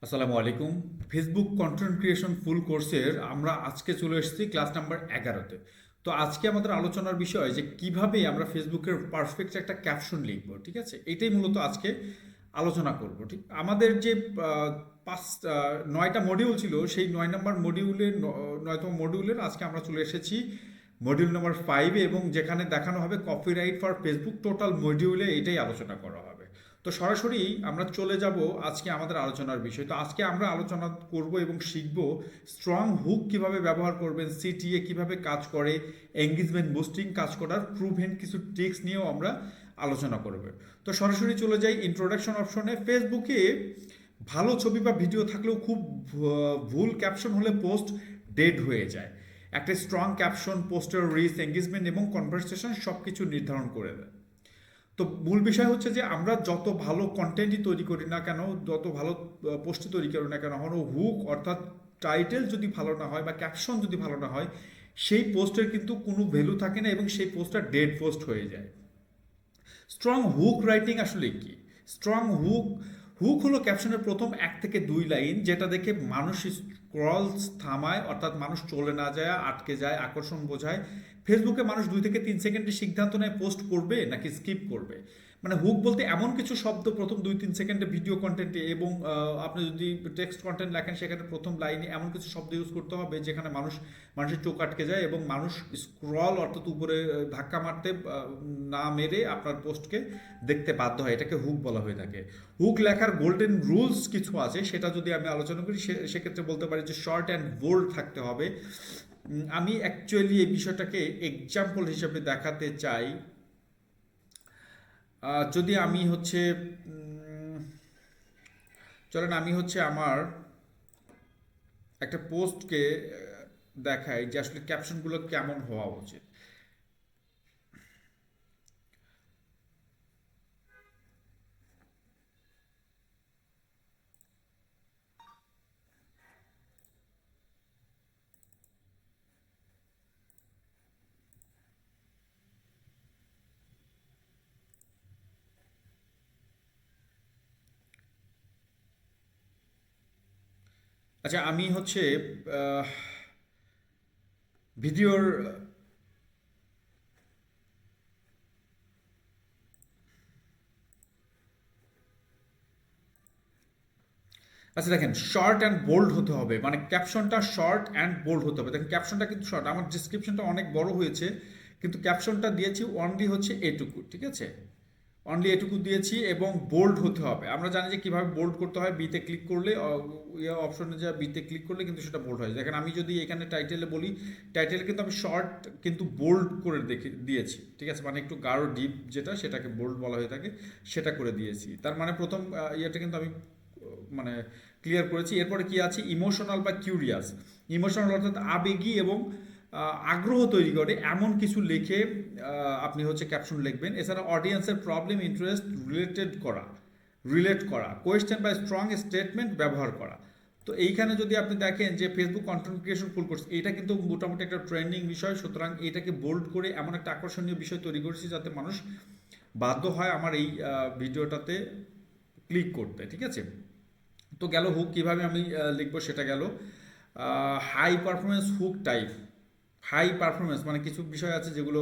আসসালামু আলাইকুম। Facebook content creation ফুল কোর্সের আমরা আজকে চলে এসেছি ক্লাস নাম্বার 11-তে। তো আজকে আমাদের আলোচনার বিষয় যে কিভাবে আমরা ফেসবুকের পারফেক্ট একটা ক্যাপশন লিখবো, ঠিক আছে? এটাই মূলত আজকে আলোচনা করব। ঠিক আমাদের যে পাঁচ 9টা মডিউল ছিল, সেই 9 নম্বর মডিউলের 9তম মডিউলের আজকে আমরা চলে এসেছি মডিউল নাম্বার 5-এ, এবং যেখানে দেখানো হবে কপিরাইট ফর ফেসবুক। টোটাল মডিউলে এটাই আলোচনা করা হবে। তো সরাসরি আমরা চলে যাব আজকে আমাদের আলোচনার বিষয়। তো আজকে আমরা আলোচনা করব এবং শিখব স্ট্রং হুক কিভাবে ব্যবহার করবেন, সিটিএ কিভাবে কাজ করে, এঙ্গেজমেন্ট বুস্টিং কাজ করার প্রুভেন কিছু ট্রিক্স নিয়েও আমরা আলোচনা করব। তো সরাসরি চলে যাই ইন্ট্রোডাকশন অপশনে। ফেসবুকে ভালো ছবি বা ভিডিও থাকলেও খুব ভুল ক্যাপশন হলে পোস্ট ডেড হয়ে যায়। একটা স্ট্রং ক্যাপশন পোস্টের রিচ, এঙ্গেজমেন্ট এবং কনভারসেশন সব কিছু নির্ধারণ করে দেয়। তো মূল বিষয় হচ্ছে যে আমরা যত ভালো কন্টেন্টই তৈরি করি না কেন, যত ভালো পোস্টই তৈরি করি না কেন, কখনো হুক অর্থাৎ টাইটেল যদি ভালো না হয় বা ক্যাপশন যদি ভালো না হয়, সেই পোস্টের কিন্তু কোনো ভ্যালু থাকে না এবং সেই পোস্টটা ডেড পোস্ট হয়ে যায়। স্ট্রং হুক রাইটিং আসলে কি? স্ট্রং হুক হুক হলো ক্যাপশনের প্রথম 1 থেকে 2 লাইন, যেটা দেখে মানুষ স্ক্রলস থামায়, অর্থাৎ মানুষ চলে না যায়, আটকে যায়, আকর্ষণ বোঝায়। ফেসবুকে মানুষ 2 থেকে 3 সেকেন্ডে সিদ্ধান্ত নেয় পোস্ট করবে নাকি স্কিপ করবে। মানে হুক বলতে এমন কিছু শব্দ প্রথম 2-3 সেকেন্ডে ভিডিও কন্টেন্টে, এবং আপনি যদি টেক্সট কন্টেন্ট লেখেন সেখানে প্রথম লাইনে এমন কিছু শব্দ ইউজ করতে হবে যেখানে মানুষের চোখ আটকে যায় এবং মানুষ স্ক্রল অর্থাৎ উপরে ধাক্কা মারতে না মেরে আপনার পোস্টকে দেখতে বাধ্য হয়। এটাকে হুক বলা হয়ে থাকে। হুক লেখার গোল্ডেন রুলস কিছু আছে, সেটা যদি আমি আলোচনা করি সেক্ষেত্রে বলতে পারি যে শর্ট অ্যান্ড বোল্ড থাকতে হবে। আমি অ্যাকচুয়ালি এই বিষয়টাকে এক্সাম্পল হিসেবে দেখাতে চাই। যদি আমি হচ্ছে চলেন আমি হচ্ছে আমার একটা পোস্টকে দেখাই যে আসলে ক্যাপশনগুলো কেমন হওয়া উচিত। আচ্ছা, আমি হচ্ছে ভিডিওর আচ্ছা দেখেন, শর্ট অ্যান্ড বোল্ড হতে হবে, মানে ক্যাপশনটা শর্ট অ্যান্ড বোল্ড হতে হবে। দেখেন ক্যাপশনটা কিন্তু শর্ট, আমার ডিসক্রিপশনটা অনেক বড় হয়েছে, কিন্তু ক্যাপশনটা দিয়েছি অনলি হচ্ছে এটুকু, ঠিক আছে? অনলি এটুকু দিয়েছি, এবং বোল্ড হতে হবে। আমরা জানি যে কীভাবে বোল্ড করতে হয়, বিতে ক্লিক করলে ইয়ে অপশনে যা বিতে ক্লিক করলে কিন্তু সেটা বোল্ড হয়। দেখেন আমি যদি এখানে টাইটেলে বলি, টাইটেলে কিন্তু আমি শর্ট কিন্তু বোল্ড করে দিয়েছি, ঠিক আছে? মানে একটু গাঢ় ডিপ যেটা, সেটাকে বোল্ড বলা হয়ে থাকে, সেটা করে দিয়েছি। তার মানে প্রথম ইয়েটা কিন্তু আমি মানে ক্লিয়ার করেছি। এরপরে কি আছে? ইমোশনাল বা কিউরিয়াস। ইমোশনাল অর্থাৎ আবেগী এবং আগ্রহ তৈরি করে এমন কিছু লিখে আপনি হচ্ছে ক্যাপশন লিখবেন। এছাড়া অডিয়েন্সের প্রবলেম, ইন্টারেস্ট রিলেট করা, কোয়েশ্চেন বা স্ট্রং স্টেটমেন্ট ব্যবহার করা। তো এইখানে যদি আপনি দেখেন যে Facebook content creation full course, এটা কিন্তু মোটামুটি একটা ট্রেন্ডিং বিষয়, সুতরাং এটাকে বোল্ড করে এমন একটা আকর্ষণীয় বিষয় তৈরি করেছি যাতে মানুষ বাধ্য হয় আমার এই ভিডিওটাতে ক্লিক করতে, ঠিক আছে? তো গেল হুক কিভাবে আমি লিখবো, সেটা গেল। High performance hook type. High performance মানে কিছু বিষয় আছে যেগুলো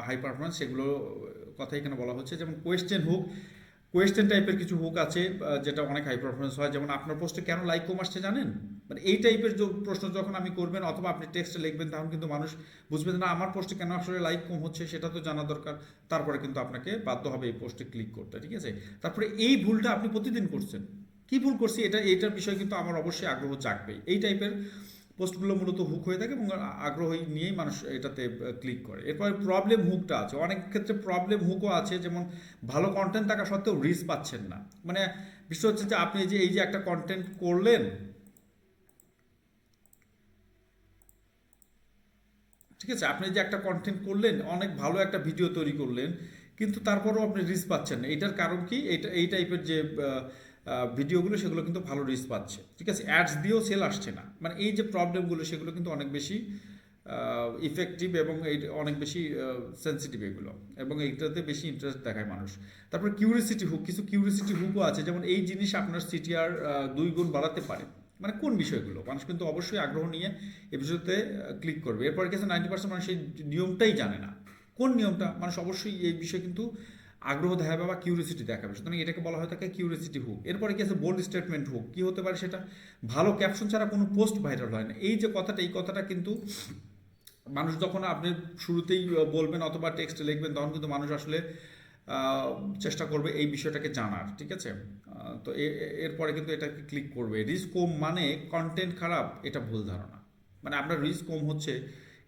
হাই পারফরমেন্স, সেগুলো কথা এখানে বলা হচ্ছে। যেমন কোয়েশ্চেন হুক, কোয়েশ্চেন টাইপের কিছু হুক আছে যেটা অনেক হাই পারফরমেন্স হয়। যেমন আপনার পোস্টে কেন লাইক কম আসছে জানেন? মানে এই টাইপের প্রশ্ন যখন আমি করবেন অথবা আপনি টেক্সটে লিখবেন, তখন কিন্তু মানুষ বুঝবে না আমার পোস্টে কেন আসলে লাইক কম হচ্ছে, সেটা তো জানা দরকার। তারপরে কিন্তু আপনাকে বাধ্য হবে এই পোস্টে ক্লিক করতে, ঠিক আছে? তারপরে এই ভুলটা আপনি প্রতিদিন করছেন, কি ভুল করছি এটার বিষয়ে কিন্তু আমার অবশ্যই আগ্রহ জাগবেই। এই টাইপের পোস্টগুলো মূলত হুক হয়ে থাকে এবং আগ্রহ নিয়েই মানুষ এটাতে ক্লিক করে। এরপরে প্রবলেম হুকটা আছে, অনেক ক্ষেত্রে প্রবলেম হুকও আছে। যেমন ভালো কন্টেন্ট থাকা সত্ত্বেও রিচ পাচ্ছেন না। মানে বিষয় হচ্ছে যে আপনি যে এই যে একটা কন্টেন্ট করলেন, ঠিক আছে? আপনি যে একটা কন্টেন্ট করলেন, অনেক ভালো একটা ভিডিও তৈরি করলেন, কিন্তু তারপরেও আপনি রিচ পাচ্ছেন না। এটার কারণ কি? এই টাইপের যে ভিডিওগুলো, সেগুলো কিন্তু ভালো রিচ পাচ্ছে, ঠিক আছে? অ্যাডস দিয়েও সেল আসছে না। মানে এই যে প্রবলেমগুলো, সেগুলো কিন্তু অনেক বেশি ইফেক্টিভ এবং এই অনেক বেশি সেন্সিটিভ এগুলো, এবং এইটাতে বেশি ইন্টারেস্ট দেখায় মানুষ। তারপর কিউরিসিটি হুক, কিছু কিউরিসিটি হুকও আছে, যেমন এই জিনিস আপনার সিটিআর 2 গুণ বাড়াতে পারে, মানে কোন বিষয়গুলো মানুষ কিন্তু অবশ্যই আগ্রহ নিয়ে এই বিষয়তে ক্লিক করবে। এরপরে কিছু 90% মানুষ এই নিয়মটাই জানে না, কোন নিয়মটা মানুষ অবশ্যই এই বিষয়ে কিন্তু আগ্রহ দেখাবে বা কিউরিসিটি দেখাবে, সুতরাং এটাকে বলা হয় থাকে কিউরিসিটি হুক। এরপরে কি আছে বোল্ড স্টেটমেন্ট হুক, কি হতে পারে সেটা, ভালো ক্যাপশন ছাড়া কোনো পোস্ট ভাইরাল হয় না। এই যে কথাটা, এই কথাটা কিন্তু মানুষ যখন আপনি শুরুতেই বলবেন অথবা টেক্সটে লিখবেন, তখন কিন্তু মানুষ আসলে চেষ্টা করবে এই বিষয়টাকে জানার, ঠিক আছে। তো এরপরে কিন্তু এটাকে ক্লিক করবে। রিচ কম মানে কন্টেন্ট খারাপ, এটা ভুল ধারণা। মানে আপনার রিচ কম হচ্ছে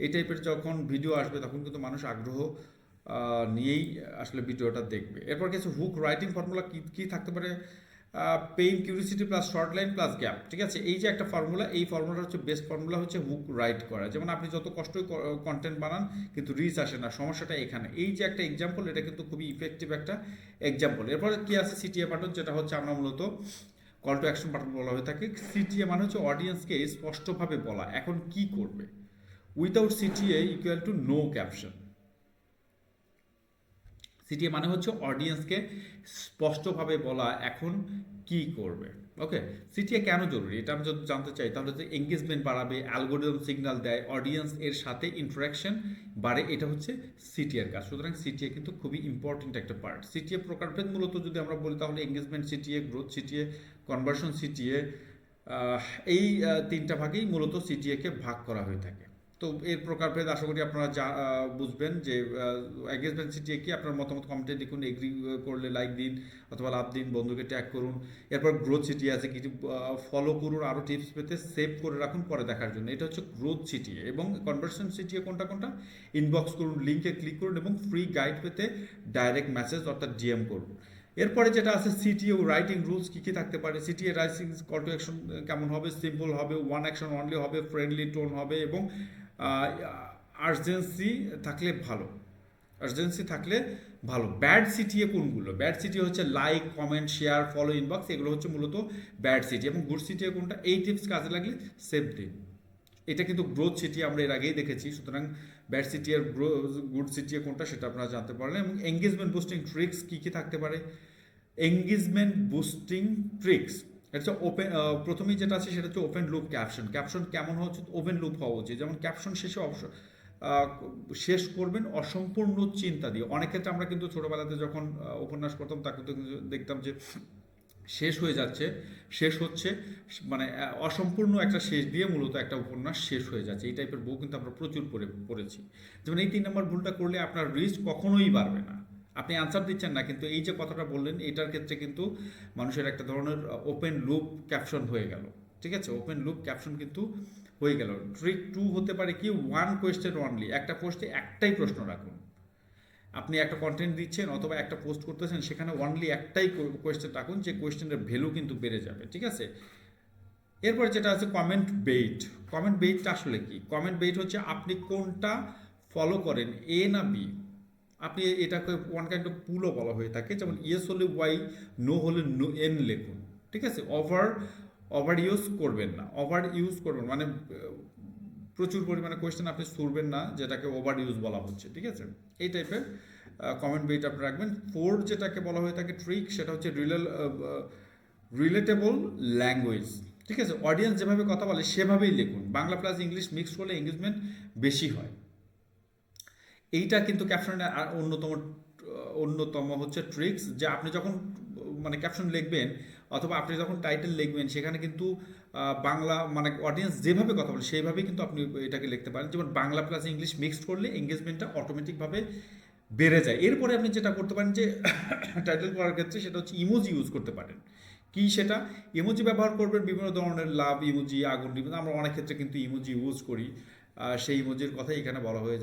এই টাইপের যখন ভিডিও আসবে, তখন কিন্তু মানুষ আগ্রহ নিয়েই আসলে ভিডিওটা দেখবে। এরপর কিছু হুক রাইটিং ফর্মুলা কী কী থাকতে পারে, pain curiosity plus short line plus gap, ঠিক আছে। এই যে একটা ফর্মুলা, এই ফর্মুলাটা হচ্ছে বেস্ট ফর্মুলা, হচ্ছে হুক রাইট করা। যেমন আপনি যত কষ্টই কন্টেন্ট বানান কিন্তু রিচ আসে না, সমস্যাটা এখানে। এই যে একটা এক্সাম্পল, এটা কিন্তু খুবই ইফেক্টিভ একটা এক্সাম্পল। এরপরে কি আছে সিটিএ বাটন, যেটা হচ্ছে আমরা মূলত কল টু অ্যাকশন বাটন বলা হয়ে থাকে। সিটিএ মানে হচ্ছে অডিয়েন্সকে স্পষ্টভাবে বলা এখন কি করবে। Without CTA equal to know caption. CTA মানে হচ্ছে অডিয়েন্সকে স্পষ্টভাবে বলা এখন কি করবে। ওকে, সিটিএ কেন জরুরি এটা আমি যদি জানতে চাই, তাহলে যে এঙ্গেজমেন্ট বাড়াবে, অ্যালগোরিদম সিগন্যাল দেয়, অডিয়েন্স এর সাথে ইন্টারাকশন বাড়ে, এটা হচ্ছে সিটিএর কাজ। সুতরাং সিটিএ কিন্তু খুবই ইম্পর্টেন্ট একটা পার্ট। সিটিএ প্রকারভেদ মূলত যদি আমরা বলি, তাহলে engagement CTA, growth CTA, conversion CTA, এই তিনটা ভাগেই মূলত সিটিএকে ভাগ করা হয়ে থাকে। তো এর প্রকারভেদ আশা করি আপনারা বুঝবেন যে এঙ্গেজমেন্ট সিটিএ কি, আপনার মতামত কমেন্টে লিখুন, এগ্রি করলে লাইক দিন অথবা লাভ দিন, বন্ধুকে ট্যাগ করুন। এরপর গ্রোথ সিটিএ আছে, কিছু ফলো করুন, আরও টিপস পেতে সেভ করে রাখুন পরে দেখার জন্য, এটা হচ্ছে গ্রোথ সিটিএ। এবং কনভার্সন সিটিএ কোনটা কোনটা, ইনবক্স করুন, লিঙ্কে ক্লিক করুন এবং ফ্রি গাইড পেতে ডাইরেক্ট মেসেজ অর্থাৎ ডিএম করুন। এরপরে যেটা আছে সিটিএ রাইটিং রুলস কী কী থাকতে পারে। CTA writing call to action কেমন হবে, সিম্পল হবে, ওয়ান অ্যাকশন অনলি হবে, ফ্রেন্ডলি টোন হবে এবং আর্জেন্সি থাকলে ভালো, আর্জেন্সি থাকলে ভালো। ব্যাড সিটিএ কোনগুলো, ব্যাড সিটি হচ্ছে like, comment, share, follow, inbox, এগুলো হচ্ছে মূলত ব্যাড সিটি। এবং গুড সিটিএ কোনটা, এই টিপস কাজে লাগলে সেভ দিন। এটা কিন্তু গ্রোথ সিটি আমরা এর আগেই দেখেছি, সুতরাং ব্যাড সিটি আর গুড সিটিএ কোনটা সেটা আপনারা জানতে পারলেন। এবং এঙ্গেজমেন্ট বুস্টিং ট্রিক্স কী কী থাকতে পারে। এঙ্গেজমেন্ট বুস্টিং ট্রিক্স, এটা হচ্ছে ওপেন, প্রথমেই যেটা আছে সেটা হচ্ছে ওপেন লুপ ক্যাপশন। ক্যাপশন কেমন হচ্ছে, ওপেন লুপ হওয়া উচিত। যেমন ক্যাপশন শেষে শেষ করবেন অসম্পূর্ণ চিন্তা দিয়ে। অনেক ক্ষেত্রে আমরা কিন্তু ছোটোবেলাতে যখন উপন্যাস পড়তাম, তাকে তো দেখতাম যে শেষ হয়ে যাচ্ছে, শেষ হচ্ছে, মানে অসম্পূর্ণ একটা শেষ দিয়ে মূলত একটা উপন্যাস শেষ হয়ে যাচ্ছে। এই টাইপের বই কিন্তু আমরা প্রচুর পড়েছি। যেমন এই 3 নম্বর ভুলটা করলে আপনার রিস্ক কখনোই বাড়বে না। আপনি আনসার দিচ্ছেন না, কিন্তু এই যে কথাটা বললেন, এটার ক্ষেত্রে কিন্তু মানুষের একটা ধরনের ওপেন লুপ ক্যাপশন হয়ে গেল, ঠিক আছে। ওপেন লুপ ক্যাপশন কিন্তু হয়ে গেল। ট্রিক 2 হতে পারে কি, ওয়ান কোয়েশ্চেন অনলি, একটা পোস্টে একটাই প্রশ্ন রাখুন। আপনি একটা কন্টেন্ট দিচ্ছেন অথবা একটা পোস্ট করতেছেন, সেখানে অনলি একটাই কোয়েশ্চেন রাখুন, যে কোয়েশ্চেনের ভ্যালু কিন্তু বেড়ে যাবে, ঠিক আছে। এরপর যেটা আছে কমেন্ট বেইট। কমেন্ট বেইটটা আসলে কি, কমেন্ট বেইট হচ্ছে আপনি কোনটা ফলো করেন, এ না বি। আপনি এটাকে ওয়ান কাইন্ড অফ পুলও বলা হয়ে থাকে। যেমন ইয়েস হলে ওয়াই, নো হলে নো এন লিখুন, ঠিক আছে। ওভার ইউজ করবেন না, ওভার ইউজ করবেন মানে প্রচুর পরিমাণে কোয়েশ্চেন আপনি ছুড়বেন না, যেটাকে ওভার ইউজ বলা হচ্ছে, ঠিক আছে। এই টাইপের কমেন্ট বেইট আপনি রাখবেন। 4 যেটাকে বলা হয়ে থাকে ট্রিক, সেটা হচ্ছে রিলেটেবল ল্যাঙ্গুয়েজ, ঠিক আছে। অডিয়েন্স যেভাবে কথা বলে সেভাবেই লিখুন। বাংলা প্লাস ইংলিশ মিক্সড করলে এঙ্গেজমেন্ট বেশি হয়। এইটা কিন্তু ক্যাপশনের অন্যতম হচ্ছে ট্রিক্স, যে আপনি যখন মানে ক্যাপশন লিখবেন অথবা আপনি যখন টাইটেল লিখবেন, সেখানে কিন্তু বাংলা মানে অডিয়েন্স যেভাবে কথা বলে সেইভাবেই কিন্তু আপনি এটাকে লিখতে পারেন। যেমন বাংলা প্লাস ইংলিশ মিক্সড করলে এঙ্গেজমেন্টটা অটোমেটিকভাবে বেড়ে যায়। এরপরে আপনি যেটা করতে পারেন যে টাইটেল করার ক্ষেত্রে, সেটা হচ্ছে ইমোজি ইউজ করতে পারেন। কি সেটা, ইমোজি ব্যবহার করবেন বিভিন্ন ধরনের, লাভ ইমোজি, আগুন ইমোজি, আমরা অনেক ক্ষেত্রে কিন্তু ইমোজি ইউজ করি। সেই ইমোজির কথাই এখানে বলা হয়ে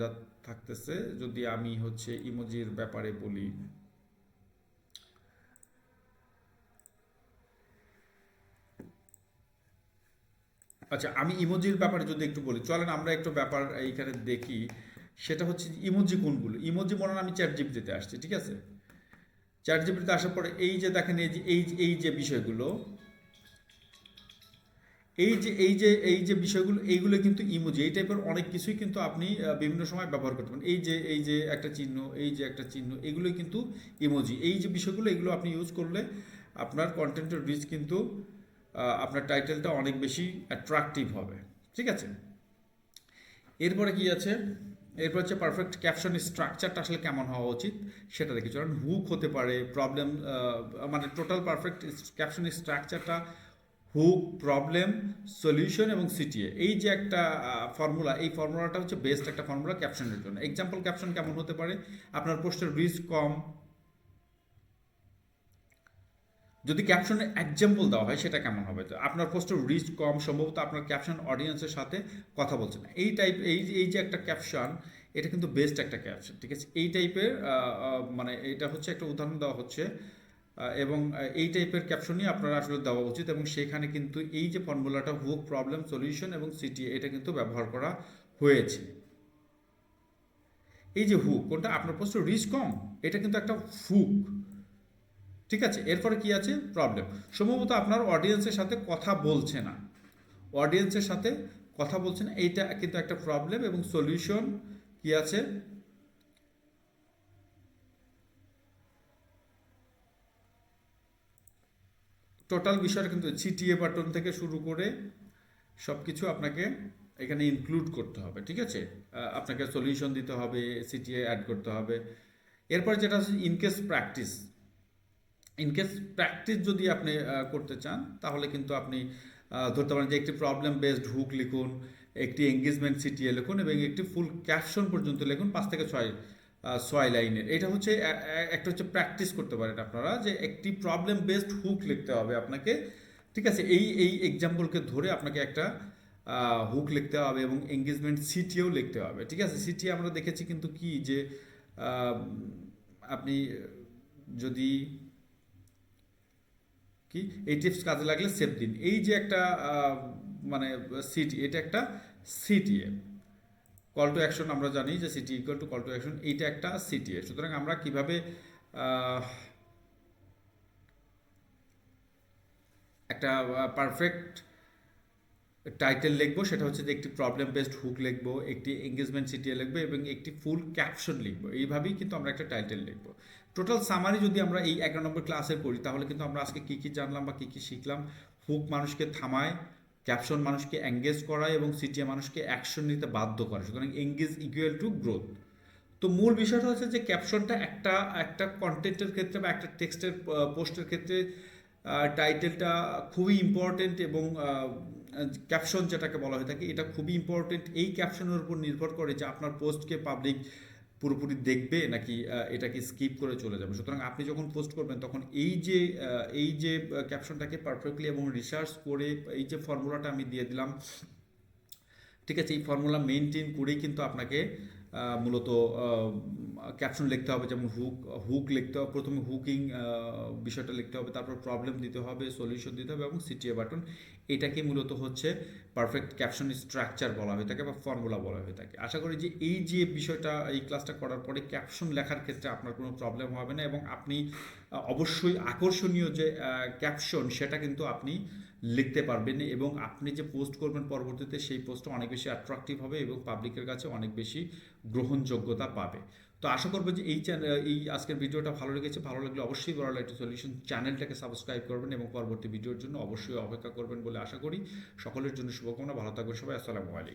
থাকতেছে। যদি আমি হচ্ছে ইমোজির ব্যাপারে বলি, আচ্ছা আমি ইমোজির ব্যাপারে যদি একটু বলি, চলেন আমরা একটু ব্যাপার এইখানে দেখি। সেটা হচ্ছে ইমোজি কোনগুলো। ইমোজি মনে আমি চ্যাট জিপিটিতে আসছি, ঠিক আছে। চ্যাট জিপিটিতে আসার পরে এই যে দেখেন, এই যে বিষয়গুলো, এই যে বিষয়গুলো, এইগুলো কিন্তু ইমোজি, এই টাইপের অনেক কিছুই কিন্তু আপনি বিভিন্ন সময় ব্যবহার করতে পারেন। এই যে একটা চিহ্ন, এই যে একটা চিহ্ন, এগুলোই কিন্তু ইমোজি। এই যে বিষয়গুলো, এগুলো আপনি ইউজ করলে আপনার কন্টেন্টের রিচ কিন্তু আপনার টাইটেলটা অনেক বেশি অ্যাট্রাকটিভ হবে। ঠিক আছে, এরপরে কি আছে? এরপর হচ্ছে পারফেক্ট ক্যাপশন স্ট্রাকচারটা আসলে কেমন হওয়া উচিত সেটা দেখি। কারণ হুক হতে পারে, প্রবলেম, মানে টোটাল পারফেক্ট ক্যাপশন স্ট্রাকচারটা হুক, প্রবলেম, সলিউশন এবং সিটিএ, এই যে একটা ফর্মুলা, এই ফর্মুলাটা হচ্ছে বেস্ট একটা ফর্মুলা ক্যাপশনের জন্য। এক্সাম্পল ক্যাপশন কেমন হতে পারে? আপনার পোস্টের রিচ কম, যদি ক্যাপশনে এক্সাম্পল দেওয়া হয় সেটা কেমন হবে? তো আপনার পোস্টের রিচ কম, সম্ভবত আপনার ক্যাপশন অডিয়েন্সের সাথে কথা বলছে না, এই টাইপ, এই যে একটা ক্যাপশন, এটা কিন্তু বেস্ট একটা ক্যাপশন। ঠিক আছে, এই টাইপের মানে এটা হচ্ছে একটা উদাহরণ দেওয়া হচ্ছে, এবং এই টাইপের ক্যাপশনই আপনারা আসলে দেওয়া উচিত, এবং সেখানে কিন্তু এই যে ফর্মুলাটা হুক, প্রবলেম, সলিউশন এবং সিটি, এটা কিন্তু ব্যবহার করা হয়েছে। এই যে হুক, কোনটা? আপনার পোস্টের রিচ কম, এটা কিন্তু একটা হুক। ঠিক আছে, এরপরে কি আছে? প্রবলেম, সম্ভবত আপনার অডিয়েন্সের সাথে কথা বলছে না, অডিয়েন্সের সাথে কথা বলছে না, এইটা কিন্তু একটা প্রবলেম। এবং সলিউশন কি আছে? টোটাল বিষয়টা কিন্তু সিটিএ বাটন থেকে শুরু করে সব কিছু আপনাকে এখানে ইনক্লুড করতে হবে। ঠিক আছে, আপনাকে সলিউশন দিতে হবে, সিটিএ অ্যাড করতে হবে। এরপর যেটা হচ্ছে ইনকেস প্র্যাকটিস, ইনকেস প্র্যাকটিস যদি আপনি করতে চান, তাহলে কিন্তু আপনি ধরতে পারেন যে একটি প্রবলেম বেসড হুক লিখুন, একটি এঙ্গেজমেন্ট সিটিএ লিখুন এবং একটি ফুল ক্যাপশন পর্যন্ত লিখুন 5 থেকে 6 লাইনের। এটা হচ্ছে একটা হচ্ছে প্র্যাকটিস করতে পারেন আপনারা, যে একটি প্রবলেম বেসড হুক লিখতে হবে আপনাকে। ঠিক আছে, এই এক্সাম্পলকে ধরে আপনাকে একটা হুক লিখতে হবে এবং এঙ্গেজমেন্ট সিটিও লিখতে হবে। ঠিক আছে, সিটি আমরা দেখেছি কিন্তু কি যে আহ, আপনি যদি কি, এই টিপস কাজে লাগলে সেভ দিন, এই যে একটা মানে সিটি, এটা একটা সিটিএ, কল টু অ্যাকশন। আমরা জানি যে city equal to call to action, এইটা একটা সিটিএ। সুতরাং আমরা কিভাবে একটা পারফেক্ট টাইটেল লিখবো, সেটা হচ্ছে যে একটি প্রবলেম বেসড হুক লিখবো, একটি এঙ্গেজমেন্ট সিটিএ লিখবো এবং একটি ফুল ক্যাপশন লিখবো। এইভাবেই কিন্তু আমরা একটা টাইটেল লিখবো। টোটাল সামারি যদি আমরা এই 11 নম্বর ক্লাসে করি, তাহলে কিন্তু আমরা আজকে কী কী জানলাম বা কী কী শিখলাম? হুক মানুষকে থামায়, ক্যাপশন মানুষকে এঙ্গেজ করায় এবং সিটিএ মানুষকে অ্যাকশন নিতে বাধ্য করে। সুতরাং এঙ্গেজ ইকুয়াল টু গ্রোথ। তো মূল বিষয়টা হচ্ছে যে ক্যাপশনটা একটা একটা কন্টেন্টের ক্ষেত্রে বা একটা টেক্সটের পোস্টের ক্ষেত্রে টাইটেলটা খুবই ইম্পর্টেন্ট, এবং ক্যাপশন যেটাকে বলা হয়ে থাকে এটা খুবই ইম্পর্টেন্ট। এই ক্যাপশনের উপর নির্ভর করে যে আপনার পোস্টকে পাবলিক পুরোপুরি দেখবে নাকি এটাকে স্কিপ করে চলে যাবে। সুতরাং আপনি যখন পোস্ট করবেন তখন এই যে ক্যাপশনটাকে পারফেক্টলি এবং রিসার্চ করে, এই যে ফর্মুলাটা আমি দিয়ে দিলাম, ঠিক আছে, এই ফর্মুলা মেনটেন করেই কিন্তু আপনাকে মূলত ক্যাপশন লিখতে হবে। যেমন হুক লিখতে হবে, প্রথমে হুকিং বিষয়টা লিখতে হবে, তারপর প্রবলেম দিতে হবে, সলিউশন দিতে হবে এবং সিটিএ বাটন। এটাকে মূলত হচ্ছে পারফেক্ট ক্যাপশন স্ট্রাকচার বলা হয়ে থাকে বা ফর্মুলা বলা হয়ে থাকে। আশা করি যে এই যে বিষয়টা, এই ক্লাসটা করার পরে ক্যাপশন লেখার ক্ষেত্রে আপনার কোনো প্রবলেম হবে না, এবং আপনি অবশ্যই আকর্ষণীয় যে ক্যাপশন সেটা কিন্তু আপনি লিখতে পারবেন, এবং আপনি যে পোস্ট করবেন পরবর্তীতে সেই পোস্টটা অনেক বেশি অ্যাট্রাকটিভ হবে এবং পাবলিকের কাছে অনেক বেশি গ্রহণযোগ্যতা পাবে। তো আশা করবো যে এই আজকের ভিডিওটা ভালো লেগেছে। ভালো লাগলে অবশ্যই বড় লাইট সলিউশন চ্যানেলটাকে সাবস্ক্রাইব করবেন এবং পরবর্তী ভিডিওর জন্য অবশ্যই অপেক্ষা করবেন বলে আশা করি। সকলের জন্য শুভকামনা, ভালো থাকবেন সবাই, আসসালামু আলাইকুম।